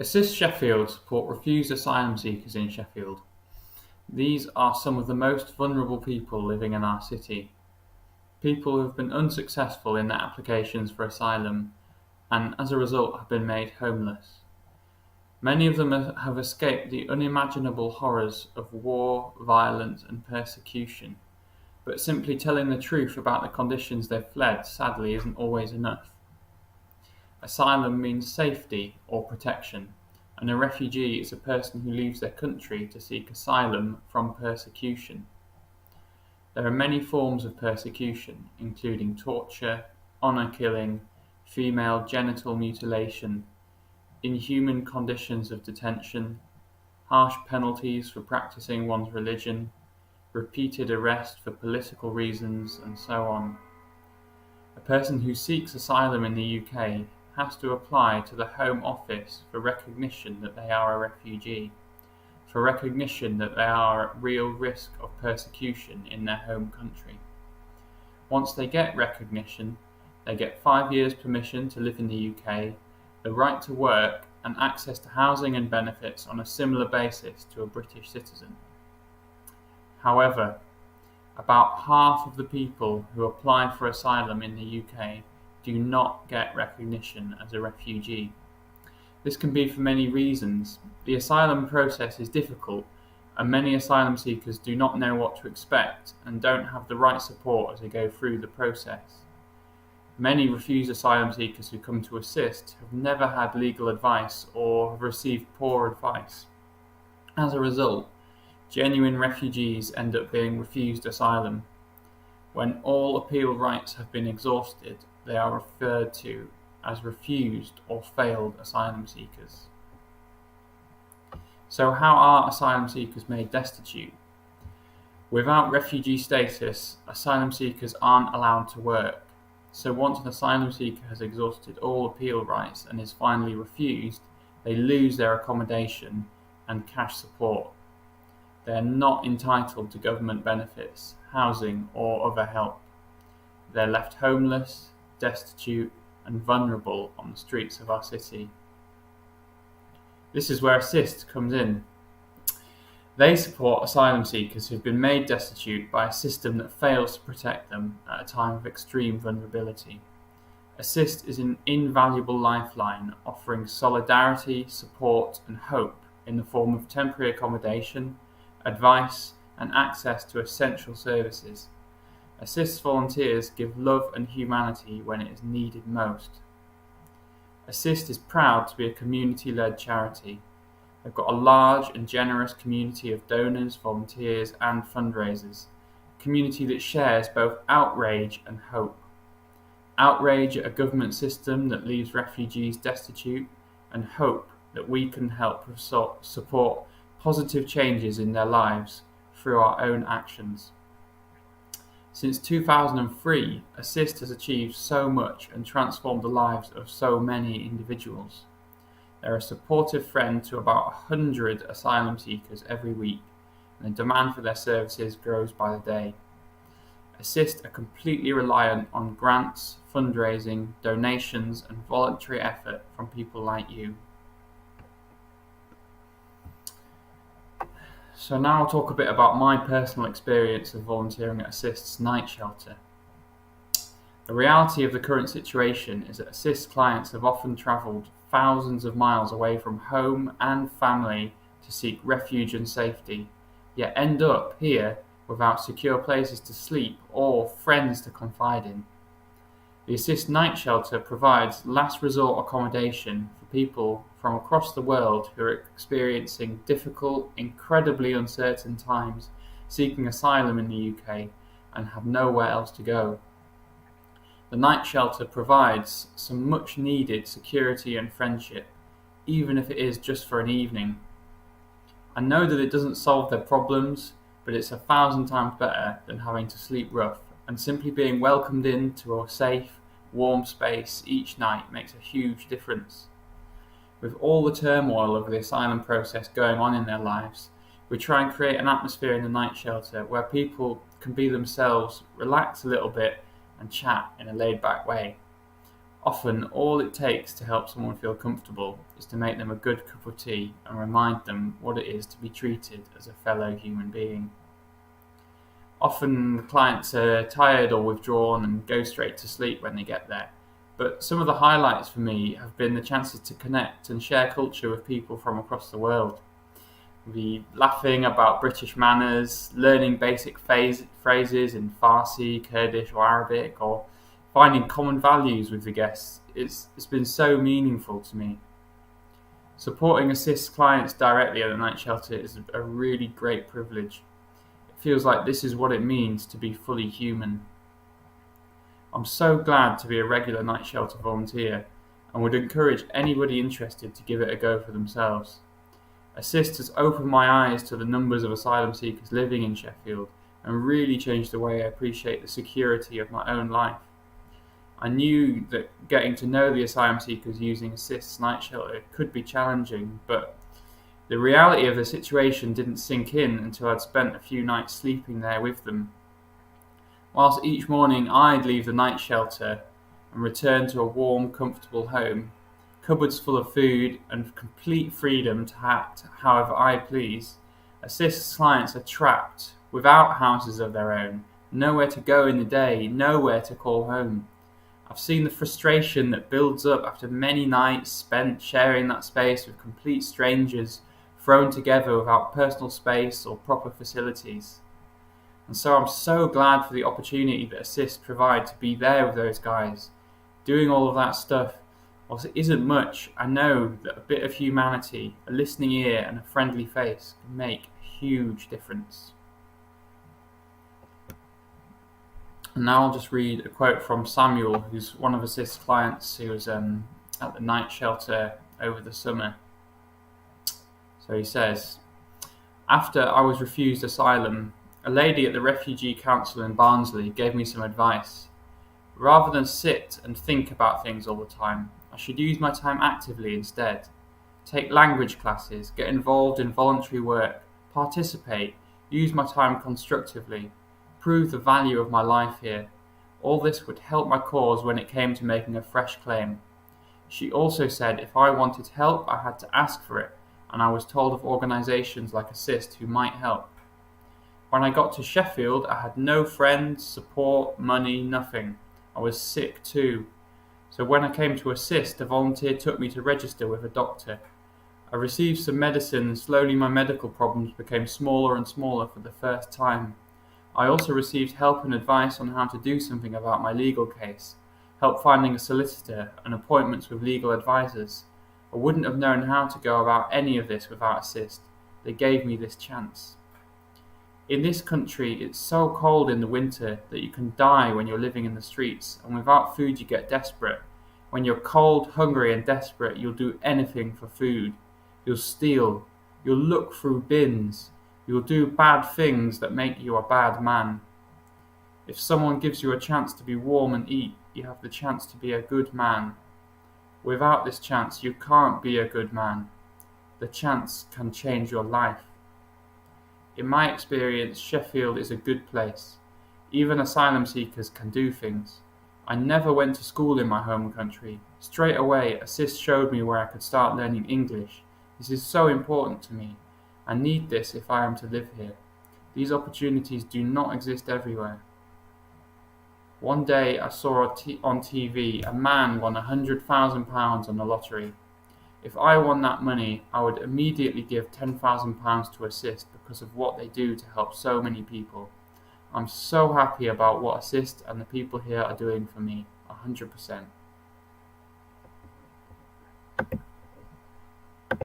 ASSIST Sheffield support refused asylum seekers in Sheffield. These are some of the most vulnerable people living in our city. People who have been unsuccessful in their applications for asylum and as a result have been made homeless. Many of them have escaped the unimaginable horrors of war, violence and persecution, but simply telling the truth about the conditions they've fled sadly isn't always enough. Asylum means safety or protection, and a refugee is a person who leaves their country to seek asylum from persecution. There are many forms of persecution, including torture, honour killing, female genital mutilation, inhuman conditions of detention, harsh penalties for practicing one's religion, repeated arrest for political reasons, and so on. A person who seeks asylum in the UK has to apply to the Home Office for recognition that they are a refugee, for recognition that they are at real risk of persecution in their home country. Once they get recognition, they get 5 years permission to live in the UK, the right to work, and access to housing and benefits on a similar basis to a British citizen. However, about half of the people who apply for asylum in the UK do not get recognition as a refugee. This can be for many reasons. The asylum process is difficult, and many asylum seekers do not know what to expect and don't have the right support as they go through the process. Many refused asylum seekers who come to ASSIST have never had legal advice or have received poor advice. As a result, genuine refugees end up being refused asylum. When all appeal rights have been exhausted, they are referred to as refused or failed asylum seekers. So how are asylum seekers made destitute? Without refugee status, asylum seekers aren't allowed to work. So once an asylum seeker has exhausted all appeal rights and is finally refused, they lose their accommodation and cash support. They are not entitled to government benefits, housing or other help. They're left homeless, destitute and vulnerable on the streets of our city. This is where ASSIST comes in. They support asylum seekers who've been made destitute by a system that fails to protect them at a time of extreme vulnerability. ASSIST is an invaluable lifeline offering solidarity, support and hope in the form of temporary accommodation, advice and access to essential services. ASSIST volunteers give love and humanity when it is needed most. ASSIST is proud to be a community-led charity. They've got a large and generous community of donors, volunteers and fundraisers, a community that shares both outrage and hope. Outrage at a government system that leaves refugees destitute, and hope that we can help support positive changes in their lives through our own actions. Since 2003, ASSIST has achieved so much and transformed the lives of so many individuals. They're a supportive friend to about 100 asylum seekers every week, and the demand for their services grows by the day. ASSIST are completely reliant on grants, fundraising, donations and voluntary effort from people like you. So now I'll talk a bit about my personal experience of volunteering at ASSIST's night shelter. The reality of the current situation is that ASSIST clients have often travelled thousands of miles away from home and family to seek refuge and safety, yet end up here without secure places to sleep or friends to confide in. The ASSIST night shelter provides last resort accommodation for people from across the world who are experiencing difficult, incredibly uncertain times, seeking asylum in the UK and have nowhere else to go. The night shelter provides some much needed security and friendship, even if it is just for an evening. I know that it doesn't solve their problems, but it's 1,000 times better than having to sleep rough, and simply being welcomed into a safe, warm space each night makes a huge difference. With all the turmoil of the asylum process going on in their lives, we try and create an atmosphere in the night shelter where people can be themselves, relax a little bit and chat in a laid-back way. Often, all it takes to help someone feel comfortable is to make them a good cup of tea and remind them what it is to be treated as a fellow human being. Often, the clients are tired or withdrawn and go straight to sleep when they get there. But some of the highlights for me have been the chances to connect and share culture with people from across the world. Be laughing about British manners, learning basic phrases in Farsi, Kurdish, or Arabic, or finding common values with the guests. It's been so meaningful to me. Supporting ASSIST clients directly at the night shelter is a really great privilege. It feels like this is what it means to be fully human. I'm so glad to be a regular night shelter volunteer and would encourage anybody interested to give it a go for themselves. ASSIST has opened my eyes to the numbers of asylum seekers living in Sheffield and really changed the way I appreciate the security of my own life. I knew that getting to know the asylum seekers using ASSIST's night shelter could be challenging, but the reality of the situation didn't sink in until I'd spent a few nights sleeping there with them. Whilst each morning I'd leave the night shelter and return to a warm, comfortable home, cupboards full of food, and complete freedom to act however I please, ASSIST clients are trapped without houses of their own, nowhere to go in the day, nowhere to call home. I've seen the frustration that builds up after many nights spent sharing that space with complete strangers, thrown together without personal space or proper facilities. And so I'm so glad for the opportunity that ASSIST provide to be there with those guys, doing all of that stuff. Whilst it isn't much, I know that a bit of humanity, a listening ear and a friendly face can make a huge difference. And now I'll just read a quote from Samuel, who's one of ASSIST's clients who was at the night shelter over the summer. So he says, "After I was refused asylum, a lady at the Refugee Council in Barnsley gave me some advice. Rather than sit and think about things all the time, I should use my time actively instead. Take language classes, get involved in voluntary work, participate, use my time constructively, prove the value of my life here. All this would help my cause when it came to making a fresh claim. She also said if I wanted help, I had to ask for it, and I was told of organisations like ASSIST who might help. When I got to Sheffield, I had no friends, support, money, nothing. I was sick too. So when I came to ASSIST, a volunteer took me to register with a doctor. I received some medicine and slowly my medical problems became smaller and smaller for the first time. I also received help and advice on how to do something about my legal case, help finding a solicitor and appointments with legal advisors. I wouldn't have known how to go about any of this without ASSIST. They gave me this chance. In this country, it's so cold in the winter that you can die when you're living in the streets, and without food you get desperate. When you're cold, hungry and desperate, you'll do anything for food. You'll steal. You'll look through bins. You'll do bad things that make you a bad man. If someone gives you a chance to be warm and eat, you have the chance to be a good man. Without this chance, you can't be a good man. The chance can change your life. In my experience, Sheffield is a good place. Even asylum seekers can do things. I never went to school in my home country. Straight away, ASSIST showed me where I could start learning English. This is so important to me. I need this if I am to live here. These opportunities do not exist everywhere. One day I saw on TV a man won £100,000 on the lottery. If I won that money, I would immediately give £10,000 to ASSIST because of what they do to help so many people. I'm so happy about what ASSIST and the people here are doing for me, 100%.